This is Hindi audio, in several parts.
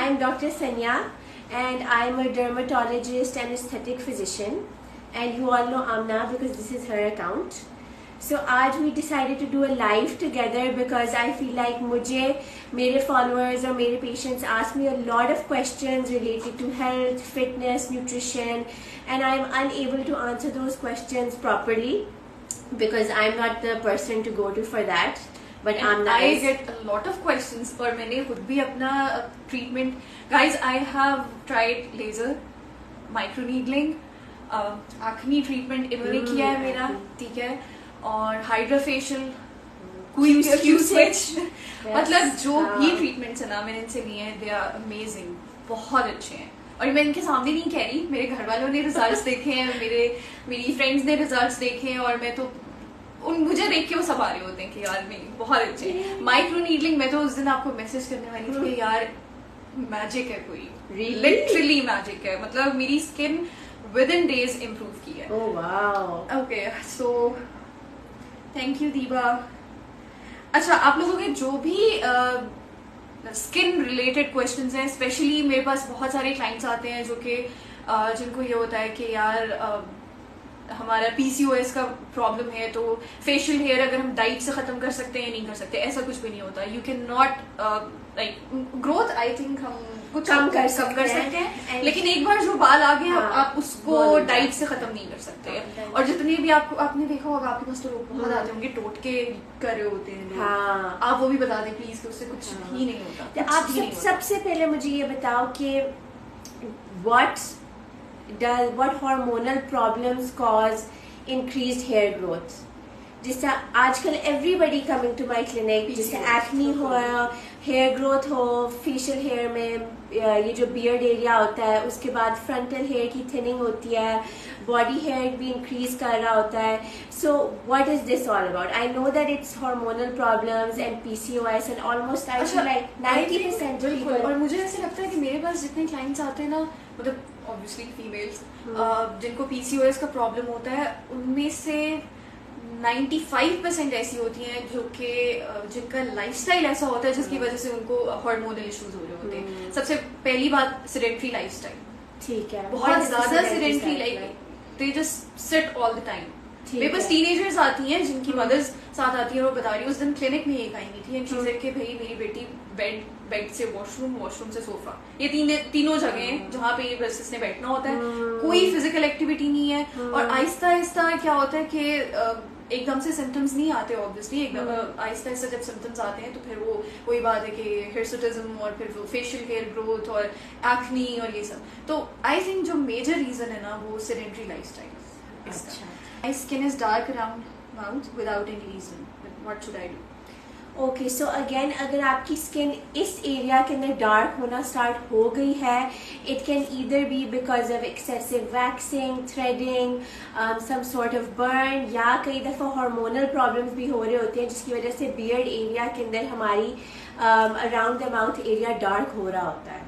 I'm Dr. Sanya and I'm a dermatologist and aesthetic physician, and you all know Amna because this is her account. So आज we decided to do a live together because I feel like मुझे मेरे followers और मेरे patients ask me a lot of questions related to health, fitness, nutrition, and I'm unable to answer those questions properly because I'm not the person to go to for that. But I get a lot of questions और मैंने खुद भी अपना treatment, guys, I have tried laser, microneedling, acne treatment इन्होंने किया है मेरा, ठीक है, और हाइड्रा फेशियल, क्यू स्विच, मतलब जो भी ट्रीटमेंट्स है ना मैंने इनसे लिए हैं, दे आर अमेजिंग, बहुत अच्छे हैं. और मैं इनके सामने नहीं कह रही, मेरे घर वालों ने रिजल्ट्स देखे हैं, मेरी फ्रेंड्स ने रिजल्ट्स देखे हैं, और मैं तो मुझे देख के वो सब आ रहे होते हैं कि यार नहीं बहुत अच्छे हैं. माइक्रो नीडलिंग, मैं तो उस दिन आपको मैसेज करने वाली थी कि यार मैजिक है, कोई लिटरली मैजिक है, मतलब मेरी skin with in days improve की है. ओके, सो थैंक यू दीबा. अच्छा, आप लोगों के जो भी स्किन रिलेटेड क्वेश्चंस हैं, स्पेशली मेरे पास बहुत सारे क्लाइंट्स आते हैं जो कि जिनको ये होता है कि यार हमारा पीसीओएस का प्रॉब्लम है, तो फेशियल हेयर अगर हम डाइट से खत्म कर सकते हैं या नहीं कर सकते, ऐसा कुछ भी नहीं होता. You can not like growth, I think हम कुछ कम कर सकते हैं, लेकिन एक बार जो बाल आ गए आप उसको डाइट से खत्म नहीं कर सकते. और जितने भी आपने देखा होगा, आपके पास तो लोग बहुत आते होंगे टोटके कर रहे होते हैं. आप वो भी बता दें प्लीज कि उससे कुछ ही नहीं होता. आप सबसे पहले मुझे ये बताओ कि what hormonal problems cause increased hair growth? जिससे आजकल everybody coming to my clinic, जिससे acne हो, hair growth हो, facial hair में ये जो beard area होता है, उसके बाद frontal hair की thinning होती है, body hair भी increase कर रहा होता है. So what is this all about? I know that it's hormonal problems and PCOS and almost I feel like 90% people. और मुझे ऐसे लगता है कि मेरे पास जितने clients आते हैं ना, मतलब obviously females, जिनको PCOS का प्रॉब्लम होता है, उनमें से 95% ऐसी होती हैं जो कि जिनका लाइफस्टाइल ऐसा होता है जिसकी वजह से उनको हार्मोनल इश्यूज हो रहे होते हैं. सबसे पहली बात, सेडेंटरी लाइफस्टाइल, ठीक है, बहुत ज्यादा sedentary, like they just sit all the time. मेरे पास टीनेजर्स आती हैं जिनकी मदर्स साथ आती हैं और बता रही है, उस दिन क्लिनिक में एक आई हुई थी, एंड शी सेड कि भाई मेरी बेटी बेड से वॉशरूम से सोफा, ये तीनों जगह हैं जहाँ पे बस इसने बैठना होता है, कोई फिजिकल एक्टिविटी नहीं है. और आहिस्ता आहिस्ता क्या होता है कि एकदम से सिम्टम्स नहीं आते, ऑब्वियसली एकदम आहिस्ता आहिस्ता जब सिम्टम्स आते हैं तो फिर वही बात है कि हिर्सुटिज्म और फिर वो फेशियल हेयर ग्रोथ और एक्नी और ये सब. तो आई थिंक जो मेजर रीजन है ना वो सेडेंटरी लाइफस्टाइल. अच्छा, my skin is dark around mouth without any reason. What should I do? Okay, so again अगर आपकी स्किन इस एरिया के अंदर डार्क होना स्टार्ट हो गई है, it can either be because of excessive waxing, threading, some sort of burn, या कई दफ़ा हार्मोनल प्रॉब्लम्स भी हो रहे होते हैं जिसकी वजह से बियर्ड एरिया के अंदर हमारी around the mouth area dark हो रहा होता है.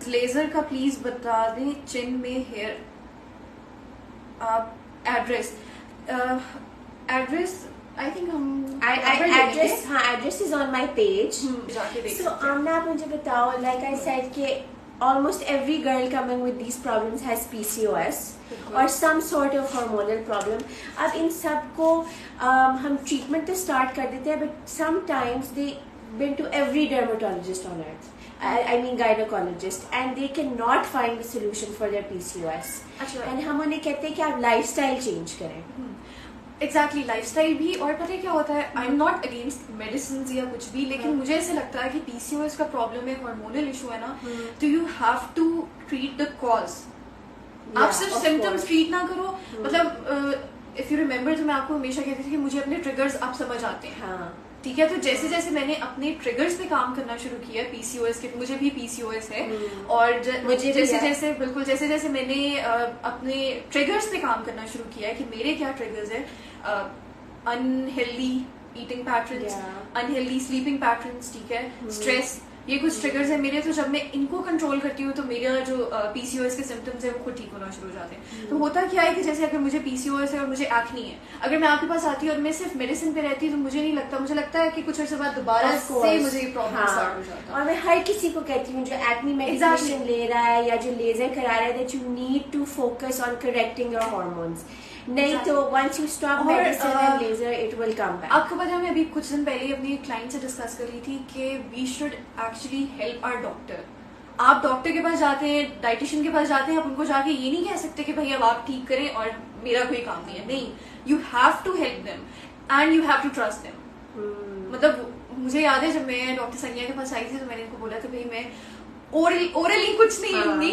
लेजर का प्लीज बता दें, चिन में हेयर एड्रेस आई थिंक हम address is on my page. So Amna, आप मुझे बताओ, लाइक आई सेड कि almost every girl coming with these problems has PCOS or some sort of hormonal problem. अब इन सब को हम ट्रीटमेंट तो स्टार्ट कर देते हैं, but sometimes they been to every dermatologist on earth, I mean gynecologist, and they cannot find a solution for their PCOS. And हम उन्हें कहते हैं कि आप लाइफस्टाइल चेंज करें. एग्जैक्टली, लाइफस्टाइल भी. और पता है क्या होता है, I am not against medicine या कुछ भी, लेकिन मुझे ऐसे लगता है कि पीसीओएस का प्रॉब्लम है, हार्मोनल इशू है ना, तो you have to treat the cause. आप सिर्फ सिम्टम्स ट्रीट ना करो. मतलब इफ यू रिमेम्बर, तो मैं आपको हमेशा कहती थी कि मुझे अपने ट्रिगर्स अब समझ आते हैं, ठीक है. तो जैसे जैसे मैंने अपने ट्रिगर्स पे काम करना शुरू किया, पीसीओएस के, मुझे भी पीसीओएस है, और जैसे जैसे मैंने अपने ट्रिगर्स पे काम करना शुरू किया कि मेरे क्या ट्रिगर्स है, unhealthy eating patterns, unhealthy sleeping patterns, ठीक है, स्ट्रेस, ये कुछ ट्रिगर्स है मेरे, तो जब मैं इनको कंट्रोल करती हूँ तो मेरा जो पीसीओएस के सिम्टम्स है वो खुद ठीक होना शुरू हो जाते हैं। तो होता क्या है कि जैसे अगर मुझे पीसीओएस है और मुझे एक्ने है, अगर मैं आपके पास आती हूँ और मैं सिर्फ मेडिसिन पे रहती हूँ तो मुझे नहीं लगता, मुझे लगता है कि कुछ अर्से बाद दोबारा से मुझे प्रॉब्लम स्टार्ट हो जाता है। और मैं हर किसी को कहती हूँ जो एक्ने मेडिकेशन ले रहा है या जो लेजर करा रहा है, that you need to focus on correcting your hormones, नहीं तो once you stop medicine and laser it will come back। आपको पता है मैं अभी कुछ दिन पहले अपनी क्लाइंट से डिस्कस कर रही थी कि we should actually help our doctor। आप डॉक्टर के पास जाते हैं, डाइटिशियन के पास जाते हैं, आप उनको जाके ये नहीं कह सकते कि भाई अब आप ठीक करें और मेरा कोई काम नहीं है, नहीं, you have to help them and you have to trust them। मतलब मुझे याद है जब मैं डॉक्टर सनिया के पास आई थी तो मैंने इनको बोला था भाई मैं ओरली कुछ नहीं लूंगी,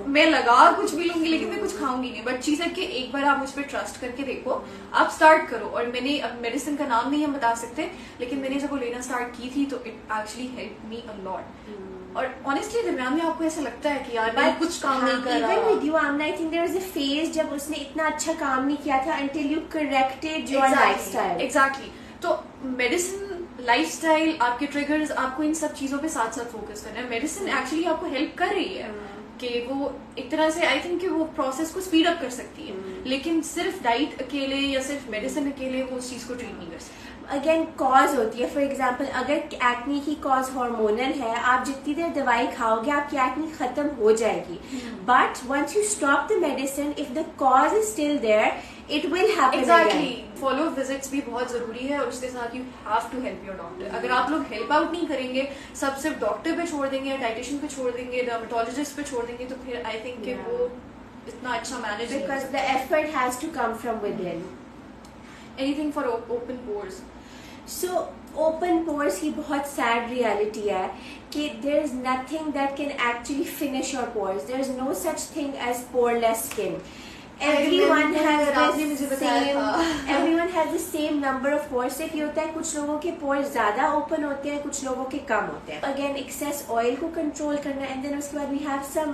मैं लगा कुछ भी लूंगी लेकिन मैं कुछ खाऊंगी नहीं, बट चीज है कि एक बार आप मुझ पर ट्रस्ट करके देखो, आप स्टार्ट करो। और मैंने अब मेडिसिन का नाम नहीं हम बता सकते, लेकिन मैंने जब वो लेना स्टार्ट की थी तो it actually help me a lot. और ऑनेस्टली दरमियान में आपको ऐसा लगता है कि यार मैं कुछ काम नहीं कर रहा। Even with you, Amna, I think there was a phase जब उसने इतना अच्छा काम नहीं किया था until you corrected your lifestyle। Exactly। तो मेडिसिन, लाइफस्टाइल, आपके ट्रिगर्स, आपको इन सब चीजों पे साथ साथ फोकस करना है। मेडिसिन एक्चुअली आपको हेल्प कर रही है कि वो एक तरह से आई थिंक कि वो प्रोसेस को स्पीड अप कर सकती है, लेकिन सिर्फ डाइट अकेले या सिर्फ मेडिसिन अकेले वो उस चीज को ट्रीट नहीं कर सकती। अगेन कॉज होती है, फॉर एग्जाम्पल अगर एक्ने की कॉज हार्मोनल है, आप जितनी देर दवाई खाओगे आपकी एक्ने खत्म हो जाएगी, but once you stop the medicine if the cause is still there it will happen. Exactly. Follow visits भी बहुत जरूरी है और उसके साथ you have to help your doctor. अगर आप लोग हेल्प आउट नहीं करेंगे, सब सिर्फ डॉक्टर पे छोड़ देंगे, डाइटिशियन पे छोड़ देंगे, डर्मेटोलॉजिस्ट पे छोड़ देंगे, तो फिर आई थिंक कि वो इतना अच्छा manage, because the effort has to come from within. Anything for open pores. So open pores की बहुत सैड रियलिटी है कि there is nothing that can actually finish your pores. There is no such thing as poreless skin. Everyone has the same number of pores। सिर्फ ये होता है कुछ लोगों के pores ज्यादा ओपन होते हैं, कुछ लोगों के कम होते हैं। अगेन एक्सेस ऑयल को कंट्रोल करना, एंड देन उसके बाद we have some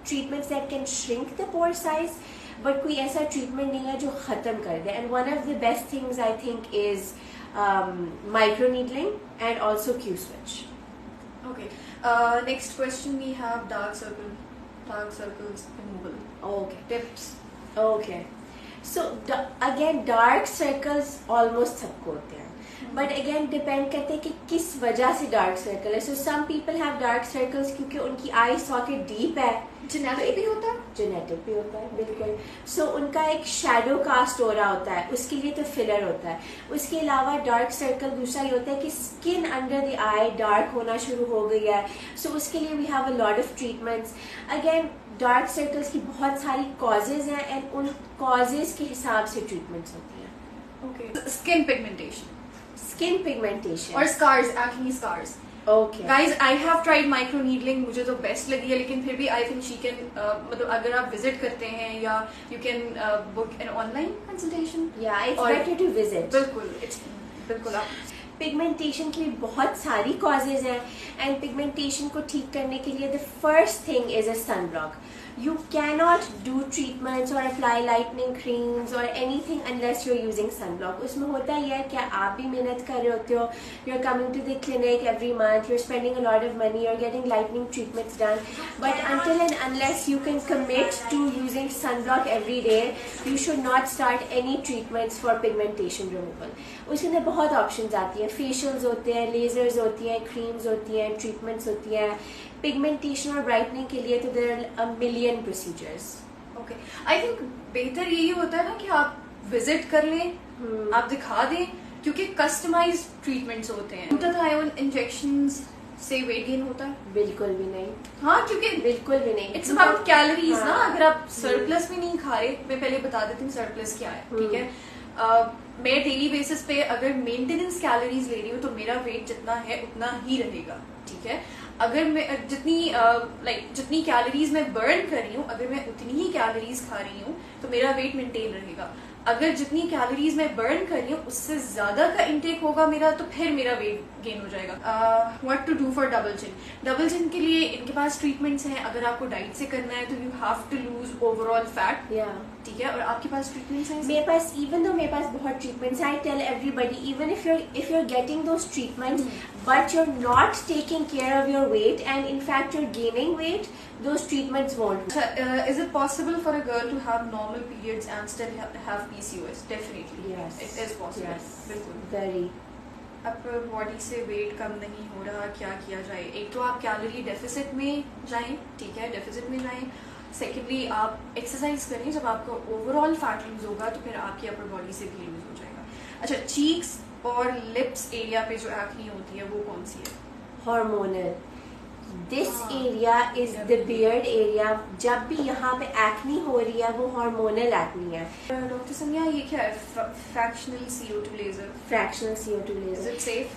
treatments that can shrink the pore size, but कोई ऐसा ट्रीटमेंट नहीं है जो खत्म कर दे। And one of the best things I think is microneedling and also Q-switch। Okay, next question we have dark circles removal। Okay, tips। Okay, so again dark circles almost सबको होते हैं, but again depend करते हैं कि किस वजह से dark circle है। So some people have dark circles क्योंकि उनकी आई सॉकेट डीप है। जेनेटिक भी होता है, जेनेटिक भी होता है, बिल्कुल। सो उनका एक शैडो कास्ट हो रहा होता है, उसके लिए तो फिलर होता है। उसके अलावा डार्क सर्कल दूसरा ये होता है कि skin under the eye dark होना शुरू हो गई है, सो उसके लिए we have a lot of treatments. Again dark circles की बहुत सारी कॉजेज हैं एंड उन कॉजेज के हिसाब से ट्रीटमेंट्स होती हैं। ओके, स्किन पिगमेंटेशन और scars, acne scars. Okay. Guys, I have tried microneedling, मुझे तो बेस्ट लगी है, लेकिन फिर भी I think she can मतलब अगर आप विजिट करते हैं या you can book an online consultation। Yeah, it's better to visit। बिल्कुल आप पिगमेंटेशन की बहुत सारी कॉजेज हैं एंड पिगमेंटेशन को ठीक करने के लिए the first thing is a sunblock. You cannot do treatments or apply lightening creams or anything unless you're using sunblock। उसमें होता ही है कि आप भी मेहनत कर रहे होते हो, you're coming to the clinic every month, you're spending a lot of money, you're getting lightening treatments done, but until and unless you can commit to using sunblock every day, you should not start any treatments for pigmentation removal। उसके अंदर बहुत ऑप्शंस आती हैं, फेशियल्स होते हैं, लेजर्स होती हैं, क्रीम्स होती हैं, ट्रीटमेंट्स होती हैं। पिगमेंटेशन और ब्राइटनिंग के लिए तो there are a million procedures. Okay, I think बेहतर यही होता है ना कि आप विजिट कर लें, आप दिखा दें, क्योंकि कस्टमाइज्ड ट्रीटमेंट्स होते हैं। ग्लूटाथायोन इंजेक्शंस से वेट गेन होता है? बिल्कुल भी नहीं। हाँ, क्योंकि बिल्कुल भी नहीं। इट्स अबाउट कैलोरीज ना। अगर आप सरप्लस में नहीं खा रहे, मैं पहले बता देती हूँ सरप्लस क्या है, ठीक है। मैं डेली बेसिस पे अगर मेंटेनेंस कैलोरीज ले रही हूँ तो मेरा वेट जितना है उतना ही रहेगा, ठीक है। अगर मैं जितनी कैलोरीज मैं बर्न कर रही हूँ, अगर मैं उतनी ही कैलोरीज खा रही हूँ तो मेरा वेट मेंटेन रहेगा। अगर जितनी कैलोरीज मैं बर्न कर रही हूँ उससे ज्यादा का इंटेक होगा मेरा, तो फिर मेरा वेट गेन हो जाएगा. What to do for double chin. Double chin के लिए इनके पास ट्रीटमेंट्स हैं. अगर आपको डाइट से करना है तो you have to lose overall fat. ठीक है. और आपके पास ट्रीटमेंट्स हैं? मेरे पास बहुत treatments. I tell everybody, even if you're getting those treatments but you're not taking care of your weight and in fact you're gaining weight, those treatments won't. Is it possible for a girl to have normal periods and still have PCOS? Definitely. Yes, it is possible. yes, बिल्कुल. very. अब बॉडी से वेट कम नहीं हो रहा, क्या किया जाए? एक तो आप कैलोरी डेफिसिट में जाएं. ठीक है, डेफिसिट में जाएं. सेकेंडली आप एक्सरसाइज करें. जब आपका ओवरऑल फैट लूज होगा तो फिर आपकी अपर बॉडी से भी लूज हो जाएगा. अच्छा, चीक्स और लिप्स एरिया पे जो एक्ने होती है वो कौन सी है? Hormonal. This area is the beard area. जब भी यहाँ पे एक्ने हो रही है वो हार्मोनल एक्ने है. डॉक्टर संध्या, ये क्या है? Fractional CO2 laser. Fractional CO2 Is laser. it safe?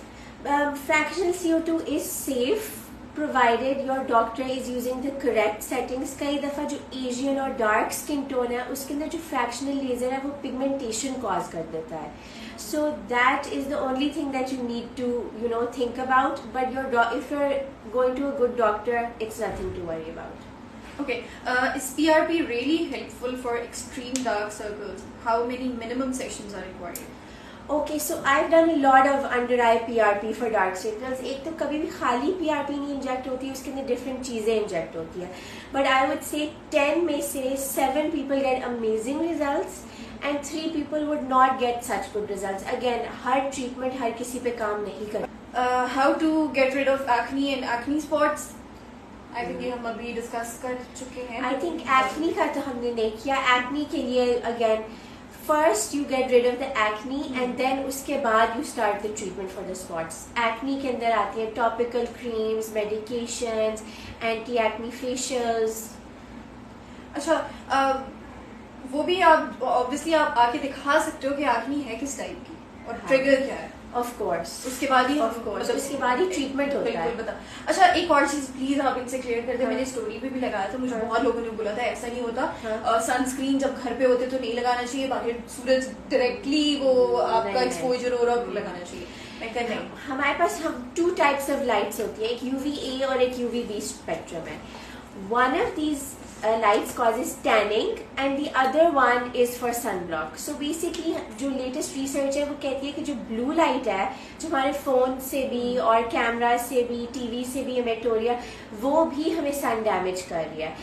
Fractional CO2 is safe provided your doctor is using the correct settings. कई दफ़ा जो एशियन और डार्क स्किन टोन है उसके अंदर जो फ्रैक्शनल लेजर है वो पिगमेंटेशन कॉज कर देता है. So that is the only thing that you need to think about. But if you're going to a good doctor, it's nothing to worry about. Okay. Is PRP really helpful for extreme dark circles? How many minimum sessions are required? Okay, so I've done a lot of under eye PRP for dark circles. एक तो कभी भी खाली PRP नहीं इंजेक्ट होती है, उसके अंदर डिफरेंट चीज़ें इंजेक्ट होती है. But I would say 10 में से 7 people get amazing results and 3 people would not get such good results. Again, her treatment हर किसी पे काम नहीं करता. How to get rid of acne and acne spots? I think ये हम अभी डिस्कस कर चुके हैं. I think acne का तो हमने नहीं किया. Acne के लिए again, first you get rid of the acne and then उसके बाद you start the treatment for the spots. Acne के अंदर आती है topical creams, medications, anti-acne facials. अच्छा, वो भी आप ऑब्वियसली आप आके दिखा सकते हो कि एक्ने है किस टाइप की और ट्रिगर क्या है. Of course. उसके बाद ही उसके बाद ही ट्रीटमेंट होता है. बिल्कुल बता. अच्छा, एक और चीज प्लीज आप इनसे क्लियर कर दे. मैंने स्टोरी पे भी लगाया था, मुझे बहुत लोगों ने बोला था ऐसा नहीं होता. सनस्क्रीन जब घर पे होते तो नहीं लगाना चाहिए, बाहर सूरज डायरेक्टली वो आपका एक्सपोजर हो रहा है लगाना चाहिए. मैं कह नहीं. हमारे पास 2 types of lights होती है, एक UVA और एक UVB स्पेक्ट्रम है. One of these lights causes tanning and the other one is for sunblock. So basically जो latest research है वो कहती है कि जो blue light है जो हमारे फोन से भी और कैमरा से भी टीवी से भी emit हो रही है वो भी हमें sun damage कर रही है.